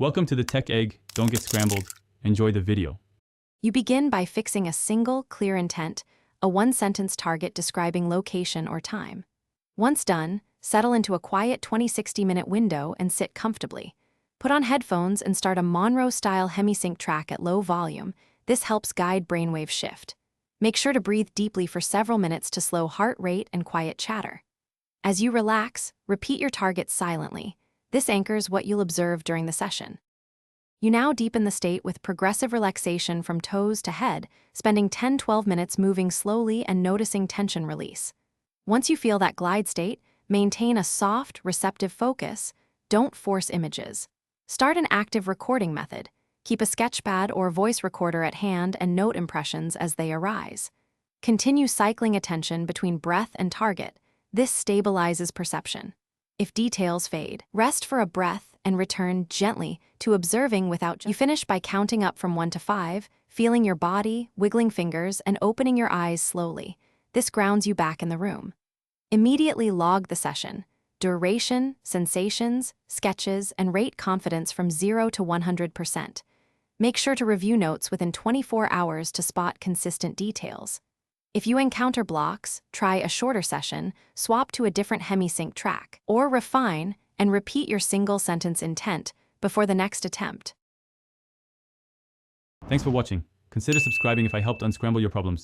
Welcome to the Tech Egg. Don't get scrambled. Enjoy the video. You begin by fixing a single, clear intent, a one-sentence target describing location or time. Once done, settle into a quiet 20-60-minute window and sit comfortably. Put on headphones and start a Monroe-style hemisync track at low volume. This helps guide brainwave shift. Make sure to breathe deeply for several minutes to slow heart rate and quiet chatter. As you relax, repeat your targets silently. This anchors what you'll observe during the session. You now deepen the state with progressive relaxation from toes to head, spending 10-12 minutes moving slowly and noticing tension release. Once you feel that glide state, maintain a soft, receptive focus. Don't force images. Start an active recording method. Keep a sketchpad or voice recorder at hand and note impressions as they arise. Continue cycling attention between breath and target. This stabilizes perception. If details fade, rest for a breath and return gently to observing without. You finish by counting up from 1 to 5, feeling your body, wiggling fingers, and opening your eyes slowly. This grounds you back in the room. Immediately log the session, duration, sensations, sketches, and rate confidence from 0 to 100%. Make sure to review notes within 24 hours to spot consistent details. If you encounter blocks, try a shorter session, swap to a different hemisync track, or refine and repeat your single-sentence intent before the next attempt. Thanks for watching. Consider subscribing if I helped unscramble your problems.